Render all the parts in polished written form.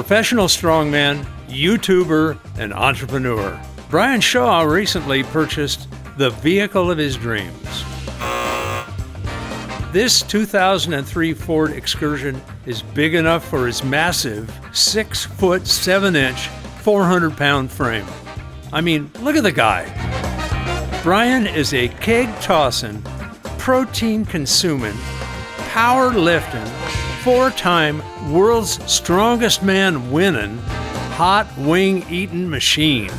professional strongman, YouTuber, and entrepreneur. Brian Shaw recently purchased the vehicle of his dreams. This 2003 Ford Excursion is big enough for his massive 6-foot 7-inch, 400-pound frame. I mean, look at the guy. Brian is a keg-tossing, protein-consuming, power-lifting, 4-time world's strongest man winning, hot wing-eating machine.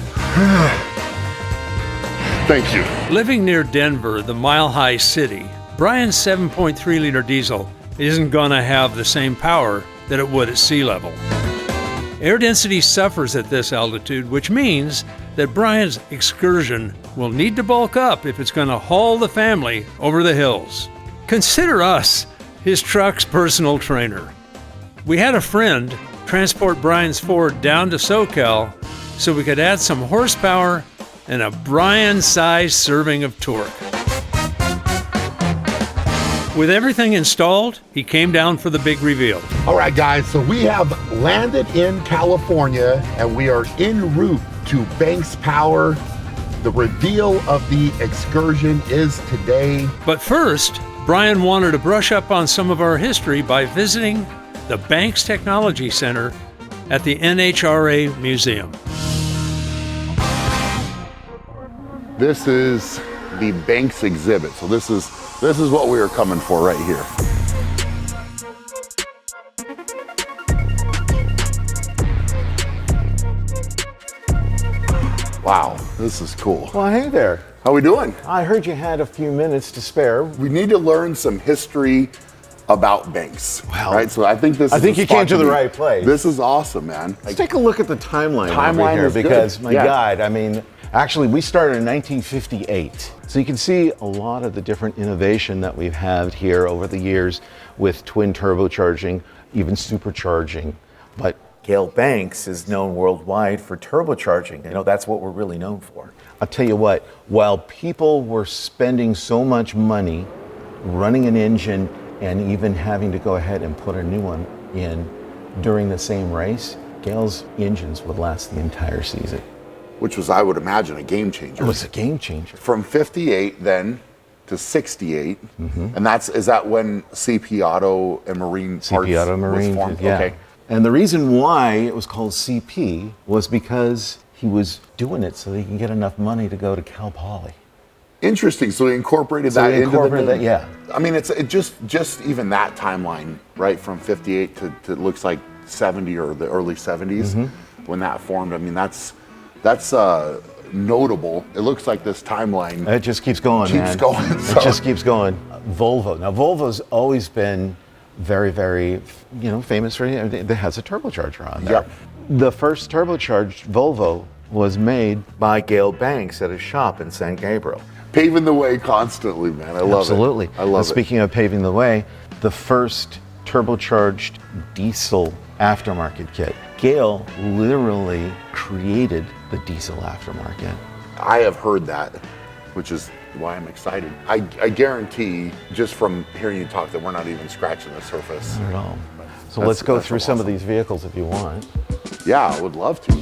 Thank you. Living near Denver, the mile-high city, Brian's 7.3-liter diesel isn't going to have the same power that it would at sea level. Air density suffers at this altitude, which means that Brian's Excursion will need to bulk up if it's going to haul the family over the hills. Consider us his truck's personal trainer. We had a friend transport Brian's Ford down to SoCal so we could add some horsepower and a Brian-sized serving of torque. With everything installed, he came down for the big reveal. All right, guys, so we have landed in California and we are en route to Banks Power. The reveal of the Excursion is today. But first, Brian wanted to brush up on some of our history by visiting the Banks Technology Center at the NHRA Museum. This is the Banks exhibit. So this is what we are coming for right here. Wow, this is cool. Well, hey there. How we doing? I heard you had a few minutes to spare. We need to learn some history about Banks, Well, right? So I think this. I is think a you spot came to the right place. This is awesome, man. Let's take a look at the timeline over Timeline here is good. because, my Yeah. God, I mean, actually, we started in 1958. So you can see a lot of the different innovation that we've had here over the years with twin turbocharging, even supercharging. But Gale Banks is known worldwide for turbocharging. You know, that's what we're really known for. I'll tell you what, while people were spending so much money running an engine and even having to go ahead and put a new one in during the same race, Gale's engines would last the entire season. Which was, I would imagine, a game changer. It was a game changer. From 58 then to 68, and is that when CP Auto and Marine Parts CP Auto Marine, was formed? yeah. Okay. And the reason why it was called CP was because he was doing it so he can get enough money to go to Cal Poly. Interesting. So he incorporated So that he into incorporated the that, yeah. I mean, it just even that timeline, right, from 58 to it looks like 70 or the early 70s when that formed. I mean, that's notable. It looks like this timeline It just keeps going, man. keeps going. It just keeps going. Volvo. Now, Volvo's always been very, very, famous for it has a turbocharger on there. Yep. The first turbocharged Volvo was made By Gale Banks at his shop in San Gabriel. paving the way constantly, man. I love absolutely. it. I love it. Speaking of paving the way, the first turbocharged diesel aftermarket kit. Gale literally created the diesel aftermarket. I have heard that, which is why I'm excited. I guarantee, just from hearing you talk, that we're not even scratching the surface. Not at all. So That's- let's go that's through some of awesome. these vehicles if you want. Yeah, I would love to.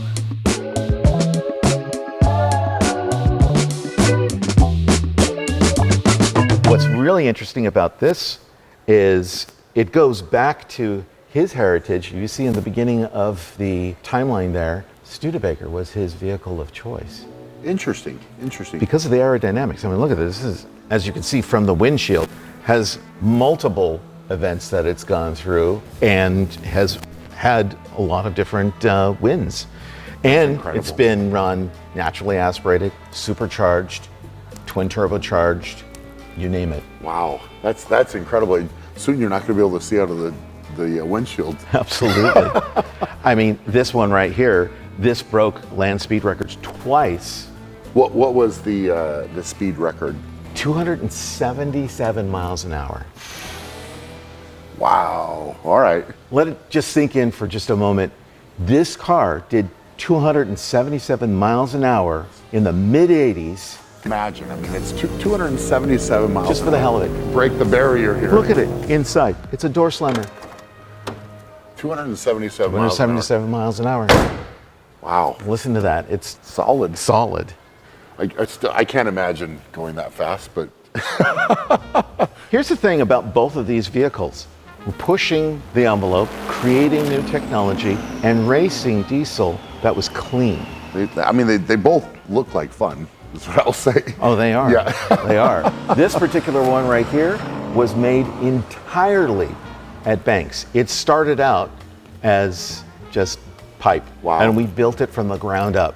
What's really interesting about this is it goes back to his heritage. You see in the beginning of the timeline there, Studebaker was his vehicle of choice. Interesting. Because of the aerodynamics. I mean, look at this. This is, as you can see from the windshield, has multiple events that it's gone through and has had a lot of different winds. And incredible. it's been run naturally aspirated, supercharged, twin turbocharged, you name it. Wow, that's incredible. Soon you're not going to be able to see out of the windshield. Absolutely. I mean, this one right here, this broke land speed records twice. What was the speed record? 277 miles an hour. Wow. All right. Let it just sink in for just a moment. This car did 277 miles an hour in the mid 80s. Imagine. I mean, it's 277 miles. Just for the hell of it. Break the barrier here. Look at it inside. It's a door slammer. 277 miles an hour. 277 miles an hour. Wow. Listen to that. It's Solid. solid. I can't imagine going that fast, but Here's the thing about both of these vehicles. We're pushing the envelope, creating new technology, and racing diesel that was clean. they both look like fun, is what I'll say. Oh, they are. Yeah. They are. This particular one right here was made entirely at Banks. It started out as just pipe. Wow. And we built it from the ground up.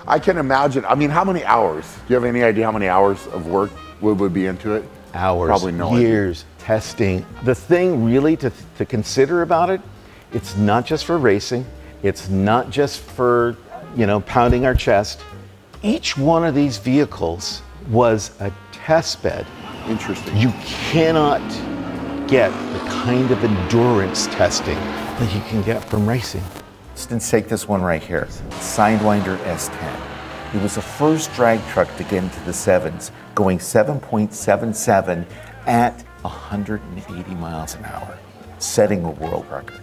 I can imagine. How many hours? Do you have any idea how many hours of work would be into it? Hours, Probably no idea. years, testing. The thing really to consider about it, it's not just for racing. It's not just for, pounding our chest. Each one of these vehicles was a test bed. Interesting. You cannot get the kind of endurance testing that you can get from racing. Let's take this one right here, Sidewinder S10. It was the first drag truck to get into the sevens, going 7.77 at 180 miles an hour, setting a world record.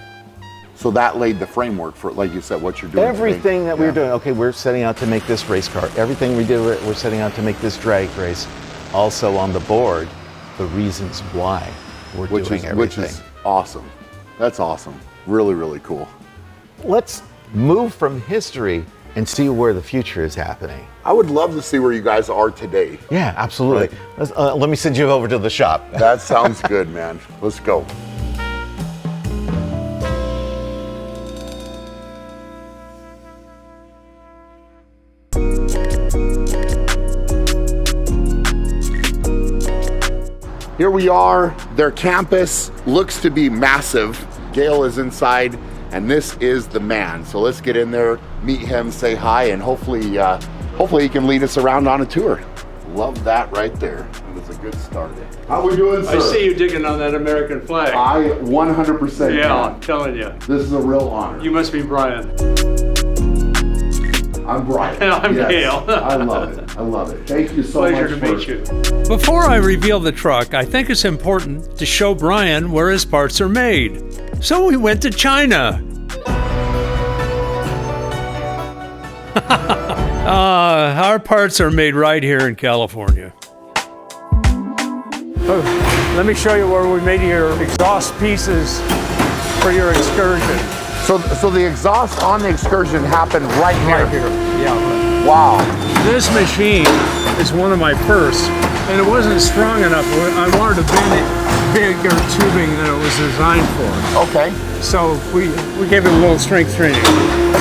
So that laid the framework for, like you said, what you're doing. Everything today. that we're doing, okay, we're setting out to make this race car. Everything we do, we're setting out to make this drag race. Also on the board, the reasons why we're doing everything. Which is awesome. That's awesome. Really, really cool. Let's move from history and see where the future is happening. I would love to see where you guys are today. Yeah, absolutely. Right. Let me send you over to the shop. That sounds good, man. Let's go. Here we are. Their campus looks to be massive. Gale is inside, and this is the man. So let's get in there, meet him, say hi, and hopefully he can lead us around on a tour. Love that right there. It was a good start. How we doing, sir? I see you digging on that American flag. I 100% Yeah, can. I'm telling you. This is a real honor. You must be Brian. I'm Brian. I'm Yes. Gale. I love it. I love it. Thank you so much. Pleasure to meet you. Before I reveal the truck, I think it's important to show Brian where his parts are made. So we went to China. Our parts are made right here in California. Let me show you where we made your exhaust pieces for your Excursion. So the exhaust on the Excursion happened right here. Right here. Yeah. Wow. This machine is one of my first, and it wasn't strong enough. I wanted a bigger tubing than it was designed for. Okay. So we gave it a little strength training.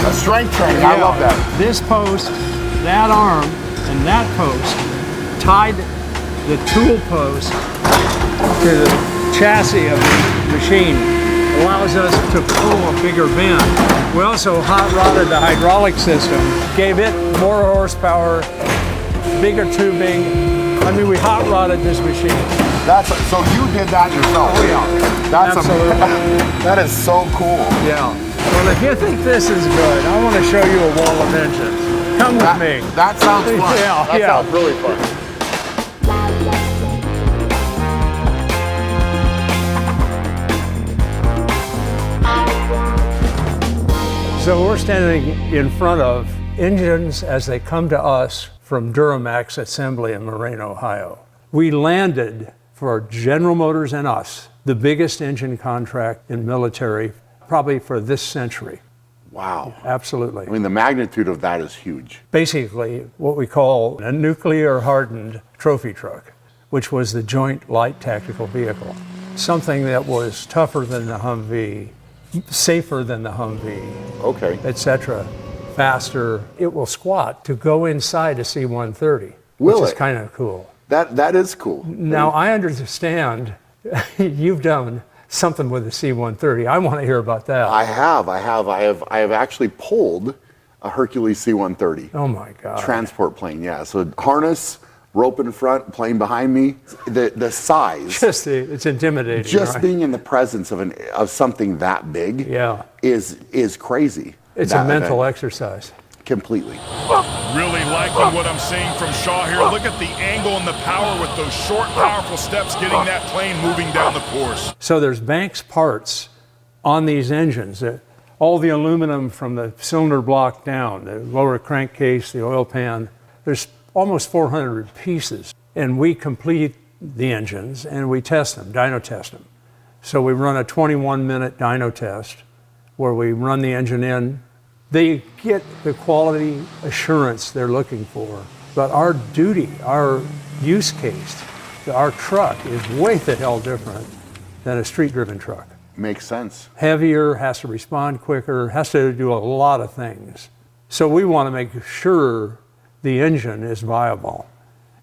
A strength training. I love that. This post, that arm, and that post tied the tool post to the chassis of the machine. Allows us to pull a bigger bin. We also hot rodded the hydraulic system, gave it more horsepower, bigger tubing. I mean, we hot rodded this machine. So you did that yourself? Oh yeah, That's absolutely. That is so cool. Yeah. Well, if you think this is good, I want to show you a wall of engines. Come with me. That sounds fun. Yeah, that yeah. sounds really fun. So we're standing in front of engines as they come to us from Duramax Assembly in Moraine, Ohio. We landed for General Motors and us, the biggest engine contract in military, probably for this century. Wow. Absolutely. I mean, the magnitude of that is huge. Basically, what we call a nuclear-hardened trophy truck, which was the Joint Light Tactical Vehicle. Something that was tougher than the Humvee, safer than the Humvee, Okay. etc., faster. It will squat to go inside a C-130, Will which is it? kind of cool. That is cool. Now, I understand you've done something with the C-130. I want to hear about that. I have actually pulled a Hercules C-130. Oh my God. Transport plane, yeah. So harness, rope in front, plane behind me. The size. It's intimidating. Just right? being in the presence of something that big Yeah. is crazy. It's a mental exercise. Completely. Really liking what I'm seeing from Shaw here. Look at the angle and the power with those short, powerful steps getting that plane moving down the course. So there's Banks parts on these engines. All the aluminum from the cylinder block down, the lower crankcase, the oil pan, there's almost 400 pieces. And we complete the engines and we test them, dyno test them. So we run a 21-minute dyno test where we run the engine in. They get the quality assurance they're looking for. But our duty, our use case, our truck is way the hell different than a street-driven truck. Makes sense. Heavier, has to respond quicker, has to do a lot of things. So we want to make sure the engine is viable.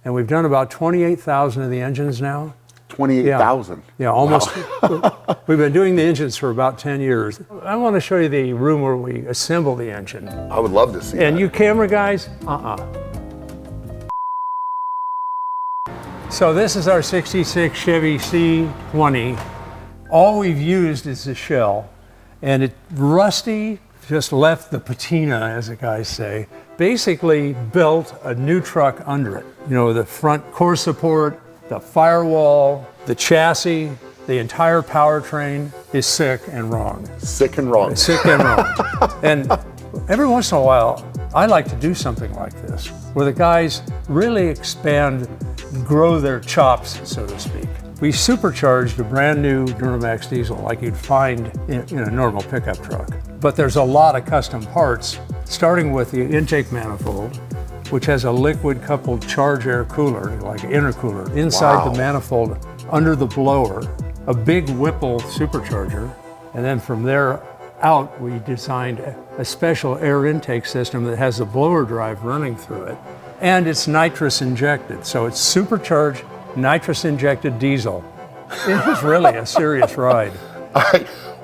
And we've done about 28,000 of the engines now. 28,000? Yeah, almost. Wow. We've been doing the engines for about 10 years. I want to show you the room where we assemble the engine. I would love to see that. And you camera guys, So this is our 66 Chevy C20. All we've used is the shell, and it rusty, just left the patina, as the guys say. Basically built a new truck under it. You know, the front core support, the firewall, the chassis, the entire powertrain is sick and wrong. Sick and wrong. Sick and wrong. And every once in a while, I like to do something like this, where the guys really expand, grow their chops, so to speak. We supercharged a brand new Duramax diesel like you'd find in a normal pickup truck. But there's a lot of custom parts, starting with the intake manifold, which has a liquid coupled charge air cooler, like an intercooler, inside the manifold under the blower, a big Whipple supercharger, and then from there out we designed a special air intake system that has a blower drive running through it, and it's nitrous injected, so it's supercharged nitrous injected diesel. It is really a serious ride.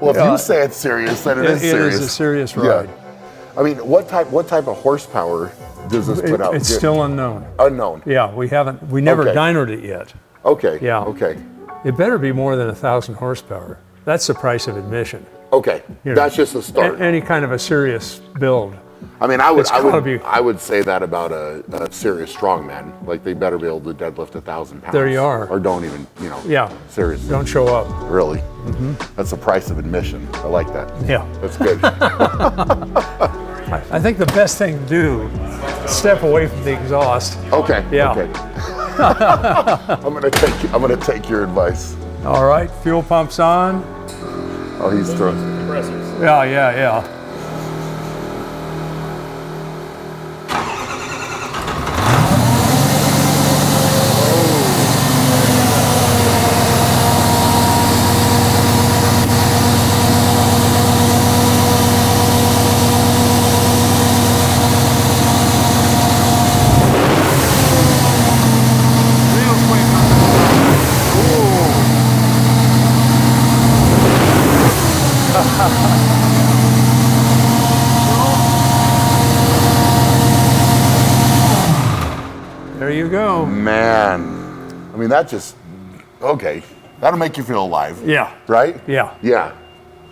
Well, if you say it's serious, then it is serious. It is a serious ride. Yeah. I mean, what type of horsepower does this put out? It's still unknown. Unknown. Yeah, we never dynoed it yet. Okay. Yeah. Okay. It better be more than 1,000 horsepower. That's the price of admission. Okay. That's just a start. Any kind of a serious build. I mean, I would say that about a serious strongman. Like, they better be able to deadlift 1,000 pounds. There you are. Or don't even, Yeah. seriously. Don't show up. Really? Mm-hmm. That's the price of admission. I like that. Yeah. That's good. I think the best thing to do is step away from the exhaust. Okay. Yeah. Okay. I'm gonna take your advice. All right. Fuel pump's on. Oh, he's throwing. Yeah. There you go. Man, I mean, okay. That'll make you feel alive. Yeah. Right? Yeah. Yeah.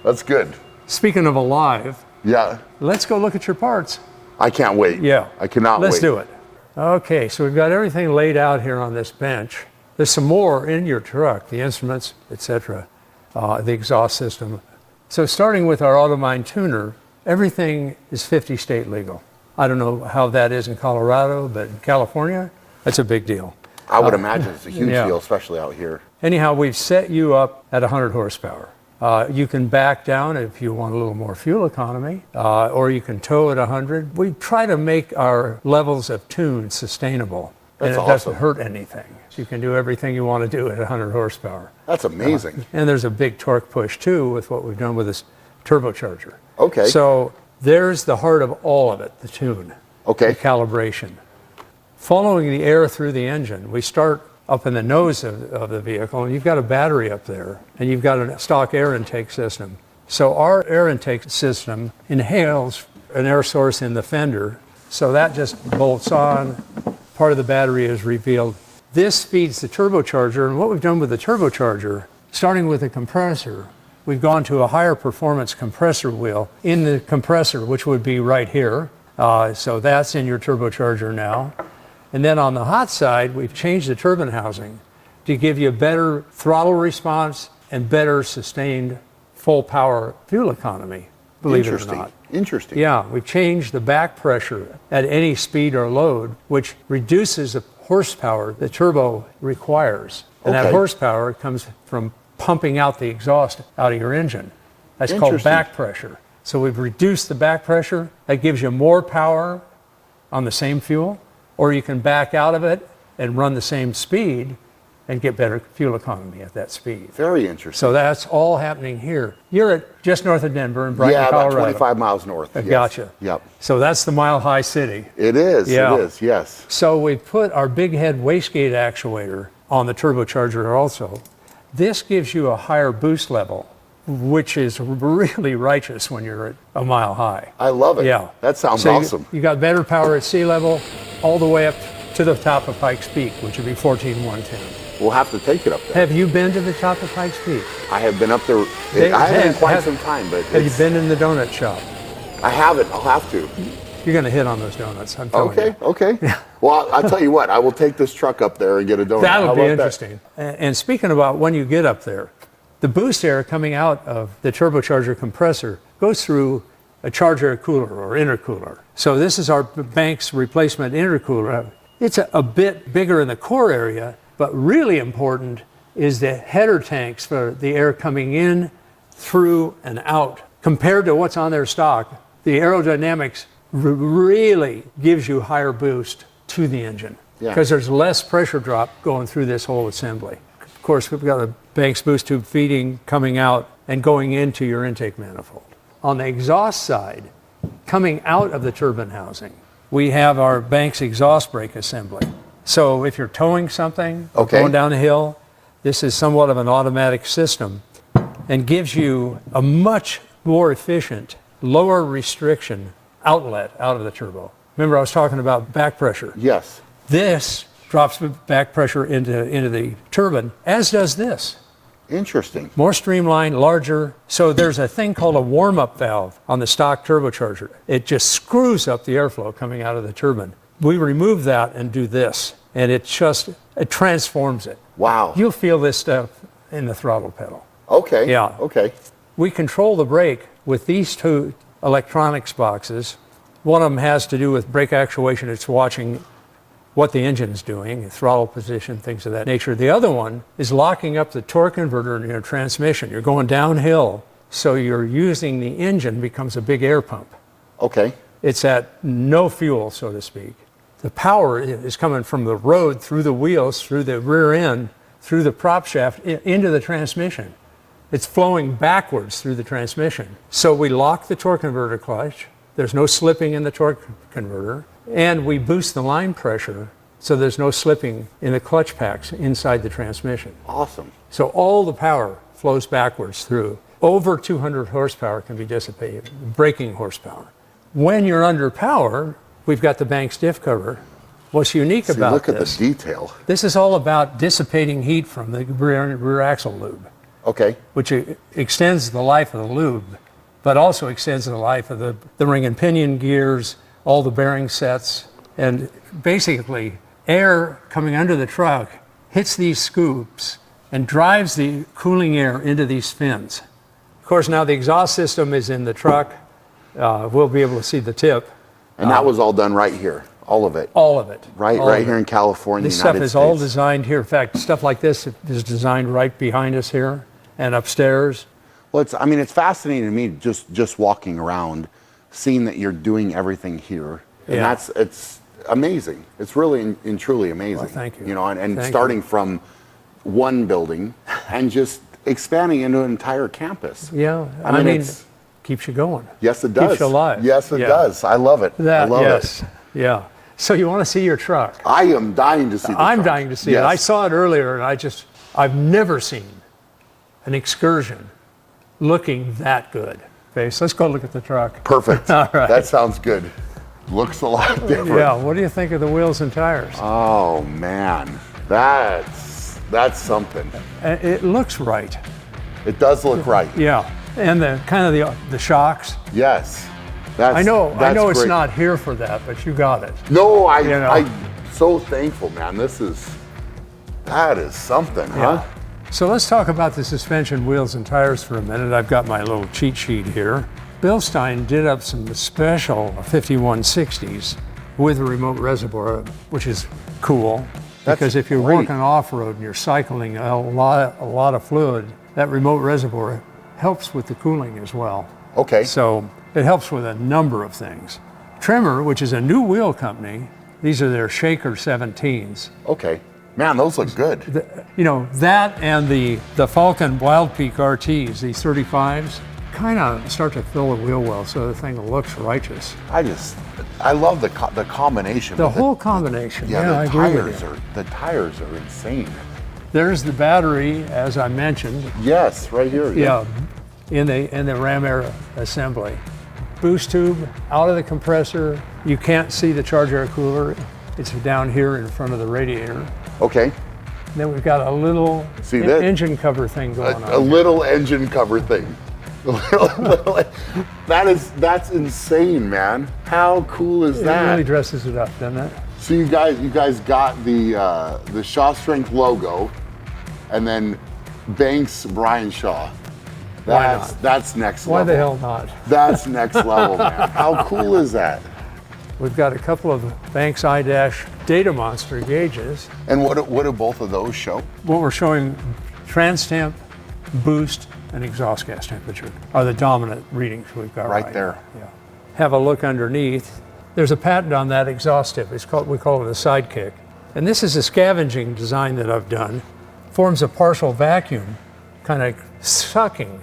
That's good. Speaking of alive, Yeah. let's go look at your parts. I can't wait. Yeah. I cannot wait. Let's do it. Okay, so we've got everything laid out here on this bench. There's some more in your truck, the instruments, etc., the exhaust system. So starting with our AutoMine tuner, everything is 50 state legal. I don't know how that is in Colorado, but in California, that's a big deal. I would imagine it's a huge deal, especially out here. Anyhow, we've set you up at 100 horsepower. You can back down if you want a little more fuel economy, or you can tow at 100. We try to make our levels of tune sustainable, and it doesn't hurt anything. So you can do everything you want to do at 100 horsepower. That's amazing. And there's a big torque push too with what we've done with this turbocharger. Okay. So there's the heart of all of it, the tune, Okay. the calibration. Following the air through the engine, we start up in the nose of the vehicle, and you've got a battery up there, and you've got a stock air intake system. So our air intake system inhales an air source in the fender, so that just bolts on, part of the battery is revealed. This feeds the turbocharger, and what we've done with the turbocharger, starting with the compressor, we've gone to a higher performance compressor wheel in the compressor, which would be right here. So that's in your turbocharger now. And then on the hot side, we've changed the turbine housing to give you better throttle response and better sustained full power fuel economy, believe it or not. Interesting. Yeah, we've changed the back pressure at any speed or load, which reduces the horsepower the turbo requires. And that horsepower comes from pumping out the exhaust out of your engine. That's called back pressure. So we've reduced the back pressure. That gives you more power on the same fuel, or you can back out of it and run the same speed and get better fuel economy at that speed. Very interesting. So that's all happening here. You're at just north of Denver in Brighton, about Colorado. 25 miles north. Yes. Gotcha. Yep. So that's the Mile High City. It is. Yeah. It is. Yes. So we put our big head wastegate actuator on the turbocharger also. This gives you a higher boost level, which is really righteous when you're at a mile high. I love it. Yeah. That sounds so awesome. You got better power at sea level all the way up to the top of Pikes Peak, which would be 14,110. We'll have to take it up there. Have you been to the top of Pikes Peak? I have been up there. I haven't in quite some time, but have you been in the donut shop? I haven't. I'll have to. You're going to hit on those donuts. I'm telling you. Okay. Well, I'll tell you what. I will take this truck up there and get a donut. That'll be interesting. And speaking about when you get up there, the boost air coming out of the turbocharger compressor goes through a charger cooler or intercooler. So this is our Banks replacement intercooler. It's a bit bigger in the core area, but really important is the header tanks for the air coming in, through, and out. Compared to what's on their stock, the aerodynamics really gives you higher boost to the engine because there's less pressure drop going through this whole assembly. Of course, we've got a Banks boost tube feeding coming out and going into your intake manifold. On the exhaust side, coming out of the turbine housing, we have our Banks exhaust brake assembly. So if you're towing something, going down a hill, this is somewhat of an automatic system and gives you a much more efficient, lower restriction outlet out of the turbo. Remember I was talking about back pressure? Yes. This drops back pressure into the turbine, as does this. Interesting. More streamlined, larger. So there's a thing called a warm-up valve on the stock turbocharger. It just screws up the airflow coming out of the turbine. We remove that and do this, and it transforms it. Wow. You'll feel this stuff in the throttle pedal. Okay. Yeah. Okay. We control the brake with these two electronics boxes. One of them has to do with brake actuation. It's watching what the engine's doing, throttle position, things of that nature. The other one is locking up the torque converter in your transmission. You're going downhill, so you're using the engine becomes a big air pump. Okay. It's at no fuel, so to speak. The power is coming from the road, through the wheels, through the rear end, through the prop shaft, into the transmission. It's flowing backwards through the transmission. So we lock the torque converter clutch. There's no slipping in the torque converter. And we boost the line pressure so there's no slipping in the clutch packs inside the transmission. Awesome. So all the power flows backwards through. Over 200 horsepower can be dissipated, braking horsepower. When you're under power, we've got the Banks diff cover. What's unique about look at this, the detail. This is all about dissipating heat from the rear axle lube. Okay. Which extends the life of the lube, but also extends the life of the ring and pinion gears, all the bearing sets, and basically air coming under the truck hits these scoops and drives the cooling air into these fins. Of course, now the exhaust system is in the truck. We'll be able to see the tip. And that was all done right here, all of it. All of it. Right here in California, This stuff is all designed here. In fact, stuff like this is designed right behind us here and upstairs. Well, it's fascinating to me just walking around, seeing that you're doing everything here. And it's amazing. It's really and truly amazing. Well, thank you. You know, and starting from one building and just expanding into an entire campus. Yeah, I mean it keeps you going. Yes, it does. Keeps you alive. Yes, it does. I love it. I love it. Yeah. So you want to see your truck? I am dying to see the truck. I'm dying to see it. I saw it earlier, and I've never seen an Excursion looking that good. Okay, so let's go look at the truck. Perfect. All right. That sounds good. Looks a lot different. Yeah. What do you think of the wheels and tires? Oh man, that's something. It looks right. It does look right. Yeah, and the kind of the shocks. Yes. I know it's great. not here for that, but you got it. No, I'm so thankful, man. That is something, huh? So let's talk about the suspension, wheels, and tires for a minute. I've got my little cheat sheet here. Bilstein did up some special 5160s with a remote reservoir, which is cool. Because if you're great. working off-road and you're cycling a lot of fluid, that remote reservoir helps with the cooling as well. Okay. So it helps with a number of things. Tremor, which is a new wheel company, these are their Shaker 17s. Okay. Man, those look good. You know, that and the Falken Wildpeak RTs, these 35s, kind of start to fill the wheel well so the thing looks righteous. I love the combination. The whole combination, yeah, I agree with you. The tires are insane. There's the battery, as I mentioned. Yes, right here. Yeah, in the ram air assembly. Boost tube out of the compressor. You can't see the charge air cooler. It's down here in front of the radiator. Okay. Then we've got a little engine cover thing going on. A little engine cover thing. That's insane, man. How cool is that? It really dresses it up, doesn't it? So you guys got the Shaw Strength logo, and then Banks Brian Shaw. Why not? That's next level. Why the hell not? That's next level, man. How cool is that? We've got a couple of Banks iDash Data Monster gauges. And what do both of those show? What we're showing, trans temp, boost, and exhaust gas temperature are the dominant readings we've got right there. Yeah. Have a look underneath. There's a patent on that exhaust tip. We call it a sidekick. And this is a scavenging design that I've done. Forms a partial vacuum, kind of sucking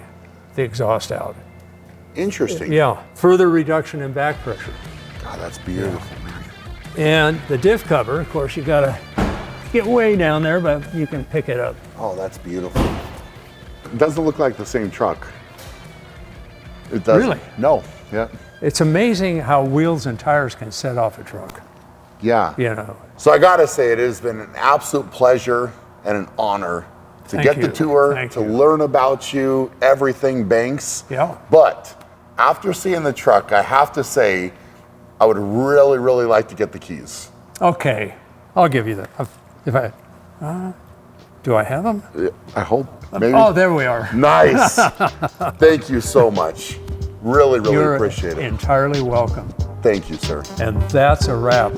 the exhaust out. Interesting. Yeah, further reduction in back pressure. God, that's beautiful, man. And the diff cover, of course, you gotta get way down there, but you can pick it up. Oh, that's beautiful. It doesn't look like the same truck. It doesn't. Really? No. Yeah. It's amazing how wheels and tires can set off a truck. Yeah. You know. So I gotta say, it has been an absolute pleasure and an honor to Thank get you. the tour, Thank to you. learn about you, everything Banks. Yeah. But after seeing the truck, I have to say, I would really, really like to get the keys. Okay, I'll give you that. Do I have them? I hope. Maybe. Oh, there we are. Nice. Thank you so much. Really, really You're appreciate it. entirely welcome. Thank you, sir. And that's a wrap.